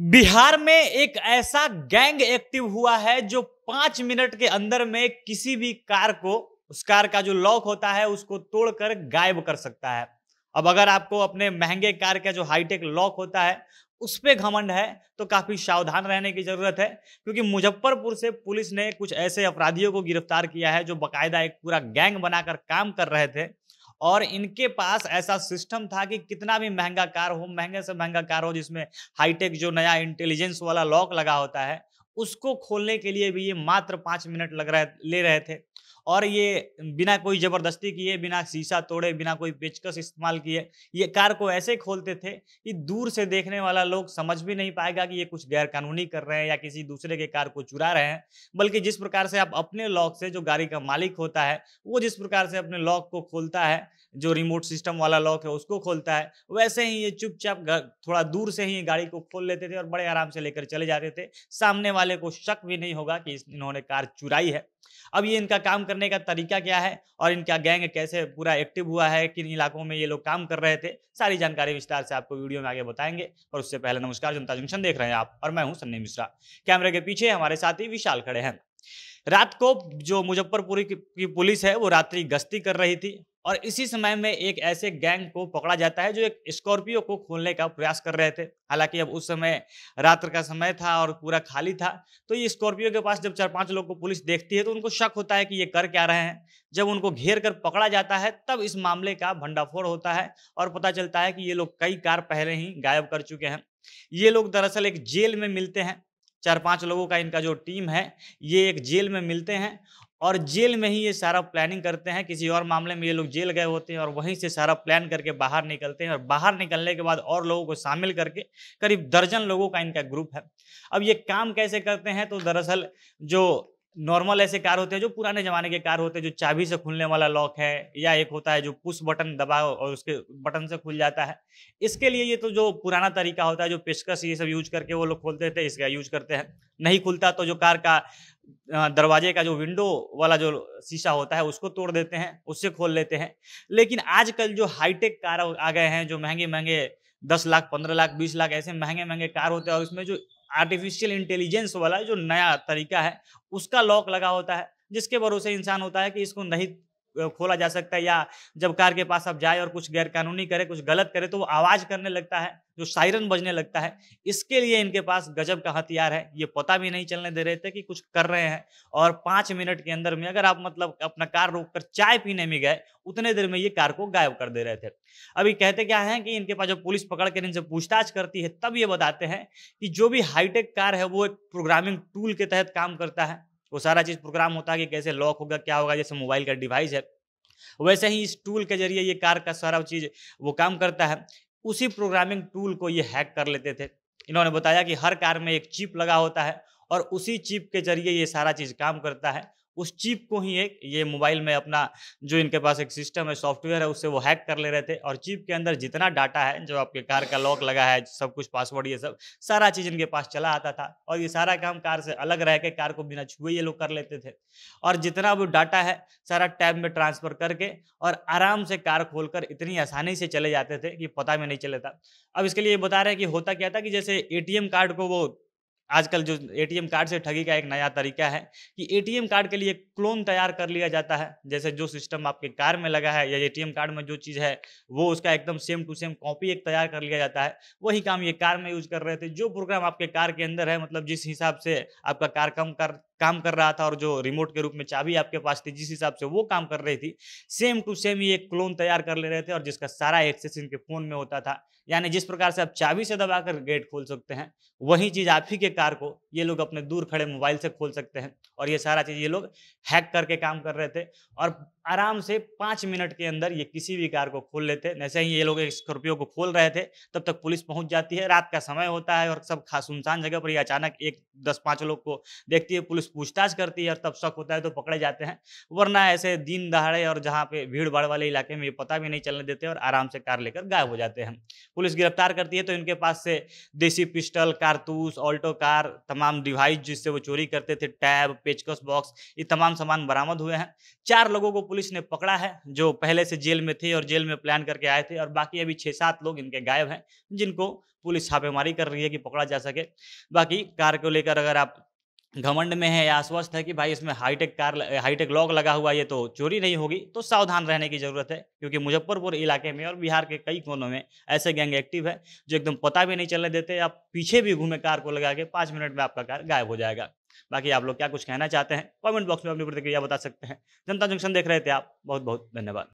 बिहार में एक ऐसा गैंग एक्टिव हुआ है जो 5 मिनट के अंदर में किसी भी कार को, उस कार का जो लॉक होता है उसको तोड़कर गायब कर सकता है। अब अगर आपको अपने महंगे कार का जो हाईटेक लॉक होता है उस पे घमंड है तो काफी सावधान रहने की जरूरत है, क्योंकि मुजफ्फरपुर से पुलिस ने कुछ ऐसे अपराधियों को गिरफ्तार किया है जो बकायदा एक पूरा गैंग बनाकर काम कर रहे थे। और इनके पास ऐसा सिस्टम था कि कितना भी महंगा कार हो, महंगे से महंगा कार हो जिसमें हाईटेक जो नया इंटेलिजेंस वाला लॉक लगा होता है, उसको खोलने के लिए भी ये मात्र 5 मिनट ले रहे थे। और ये बिना कोई जबरदस्ती किए, बिना शीशा तोड़े, बिना कोई पेचकस इस्तेमाल किए ये कार को ऐसे खोलते थे कि दूर से देखने वाला लोग समझ भी नहीं पाएगा कि ये कुछ गैर कानूनी कर रहे हैं या किसी दूसरे के कार को चुरा रहे हैं। बल्कि जिस प्रकार से आप अपने लॉक से, जो गाड़ी का मालिक होता है वो जिस प्रकार से अपने लॉक को खोलता है, जो रिमोट सिस्टम वाला लॉक है उसको खोलता है, वैसे ही ये चुपचाप थोड़ा दूर से ही गाड़ी को खोल लेते थे और बड़े आराम से लेकर चले जाते थे। सामने वाले को शक भी नहीं होगा कि इन्होंने कार चुराई है। अब ये इनका काम करने का तरीका क्या है और इनका गैंग कैसे पूरा एक्टिव हुआ है, किन इलाकों में ये लोग काम कर रहे थे, सारी जानकारी विस्तार से आपको वीडियो में आगे बताएंगे। और उससे पहले नमस्कार, जनता जंक्शन देख रहे हैं आप और मैं हूं सन्नी मिश्रा। कैमरे के पीछे हमारे साथी विशाल खड़े हैं। रात को जो मुजफ्फरपुर की पुलिस है वो रात्रि गश्ती कर रही थी और इसी समय में एक ऐसे गैंग को पकड़ा जाता है जो एक स्कॉर्पियो को खोलने का प्रयास कर रहे थे। हालांकि अब उस समय रात्र का समय था और पूरा खाली था, तो ये स्कॉर्पियो के पास जब 4-5 लोग को पुलिस देखती है तो उनको शक होता है कि ये कर क्या रहे हैं। जब उनको घेर कर पकड़ा जाता है तब इस मामले का भंडाफोड़ होता है और पता चलता है कि ये लोग कई कार पहले ही गायब कर चुके हैं। ये लोग दरअसल एक जेल में मिलते हैं। 4-5 लोगों का इनका जो टीम है ये एक जेल में मिलते हैं और जेल में ही ये सारा प्लानिंग करते हैं। किसी और मामले में ये लोग जेल गए होते हैं और वहीं से सारा प्लान करके बाहर निकलते हैं और बाहर निकलने के बाद और लोगों को शामिल करके करीब दर्जन लोगों का इनका ग्रुप है। अब ये काम कैसे करते हैं, तो दरअसल जो नॉर्मल ऐसे कार होते हैं, जो पुराने जमाने के कार होते हैं, जो चाबी से खुलने वाला लॉक है, या एक होता है जो पुश बटन दबाओ और उसके बटन से खुल जाता है। इसके लिए ये तो जो पुराना तरीका होता है, जो पेचकस ये सब यूज करके वो लोग खोलते थे, इसका यूज करते हैं। नहीं खुलता तो जो कार का दरवाजे का जो विंडो वाला जो शीशा होता है उसको तोड़ देते हैं, उससे खोल लेते हैं। लेकिन आजकल जो हाईटेक कार आ गए हैं, जो महंगे महंगे 10 लाख, 15 लाख, 20 लाख ऐसे महंगे महंगे कार होते हैं और उसमें जो आर्टिफिशियल इंटेलिजेंस वाला जो नया तरीका है उसका लॉक लगा होता है, जिसके भरोसे इंसान होता है कि इसको नहीं खोला जा सकता, या जब कार के पास आप जाए और कुछ गैर कानूनी करे, कुछ गलत करे तो वो आवाज करने लगता है, जो सायरन बजने लगता है। इसके लिए इनके पास गजब का हथियार है। ये पता भी नहीं चलने दे रहे थे कि कुछ कर रहे हैं और 5 मिनट के अंदर में अगर आप मतलब अपना कार रोककर चाय पीने में गए, उतने देर में ये कार को गायब कर दे रहे थे। अभी कहते क्या है कि इनके पास जब पुलिस पकड़ कर इनसे पूछताछ करती है तब ये बताते हैं कि जो भी हाईटेक कार है वो एक प्रोग्रामिंग टूल के तहत काम करता है। वो सारा चीज प्रोग्राम होता है कि कैसे लॉक होगा, क्या होगा, जैसे मोबाइल का डिवाइस है वैसे ही इस टूल के जरिए ये कार का सारा चीज वो काम करता है। उसी प्रोग्रामिंग टूल को ये हैक कर लेते थे। इन्होंने बताया कि हर कार में एक चिप लगा होता है और उसी चिप के जरिए ये सारा चीज काम करता है। उस चिप को ही एक ये मोबाइल में अपना जो इनके पास एक सिस्टम है, सॉफ्टवेयर है, उससे वो हैक कर ले रहे थे और चिप के अंदर जितना डाटा है, जो आपके कार का लॉक लगा है, सब कुछ पासवर्ड ये सब सारा चीज इनके पास चला आता था और ये सारा काम कार से अलग रह के कार को बिना छुए ये लोग कर लेते थे। और जितना वो डाटा है सारा टैब में ट्रांसफर करके और आराम से कार खोलकर इतनी आसानी से चले जाते थे कि पता भी नहीं चलता। अब इसके लिए बता रहे हैं कि होता क्या था कि जैसे एटीएम कार्ड को वो आजकल जो एटीएम कार्ड से ठगी का एक नया तरीका है कि एटीएम कार्ड के लिए क्लोन तैयार कर लिया जाता है। जैसे जो सिस्टम आपके कार में लगा है या एटीएम कार्ड में जो चीज़ है वो उसका एकदम सेम टू सेम कॉपी एक तैयार कर लिया जाता है। वही काम ये कार में यूज कर रहे थे। जो प्रोग्राम आपके कार के अंदर है, मतलब जिस हिसाब से आपका कार काम कर रहा था और जो रिमोट के रूप में चाबी आपके पास थी, जिस हिसाब से वो काम कर रही थी, सेम टू सेम ये क्लोन तैयार कर ले रहे थे और जिसका सारा एक्सेस इनके फोन में होता था। यानी जिस प्रकार से आप चाबी से दबाकर गेट खोल सकते हैं, वही चीज आप ही के कार को ये लोग अपने दूर खड़े मोबाइल से खोल सकते हैं। और ये सारा चीज ये लोग हैक करके काम कर रहे थे और आराम से 5 मिनट के अंदर ये किसी भी कार को खोल लेते। जैसे ही ये लोग स्कॉर्पियो को खोल रहे थे तब तक पुलिस पहुंच जाती है। रात का समय होता है और सब सुनसान जगह पर ये अचानक एक 10-5 लोग को देखती है। पुलिस पूछताछ करती है और तब शक होता है तो पकड़े जाते हैं, वरना ऐसे दिन दहाड़े और जहाँ पे भीड़ भाड़ वाले इलाके में ये पता भी नहीं चलने देते और आराम से कार लेकर गायब हो जाते हैं। पुलिस गिरफ्तार करती है तो इनके पास से देसी पिस्टल, कारतूस, ऑल्टो कार, तमाम डिवाइस जिससे वो चोरी करते थे, टैब, पेचकस बॉक्स, ये तमाम सामान बरामद हुए हैं। 4 लोगों को पुलिस पुलिस ने पकड़ा है, जो पहले से जेल में थे और जेल में प्लान करके आए थे, और बाकी अभी 6-7 लोग इनके गायब हैं, जिनको पुलिस छापेमारी कर रही है कि पकड़ा जा सके। बाकी कार को लेकर अगर आप घमंड में है या आश्वस्त है कि भाई इसमें हाईटेक लॉक लगा हुआ है, ये तो चोरी नहीं होगी, तो सावधान रहने की ज़रूरत है, क्योंकि मुज़फ्फरपुर इलाके में और बिहार के कई कोनों में ऐसे गैंग एक्टिव है, जो एकदम पता भी नहीं चलने देते। आप पीछे भी घूमे कार को लगा के 5 मिनट में आपका कार गायब हो जाएगा। बाकी आप लोग क्या कुछ कहना चाहते हैं? कमेंट बॉक्स में अपनी प्रतिक्रिया बता सकते हैं। जनता जंक्शन देख रहे थे आप, बहुत-बहुत धन्यवाद।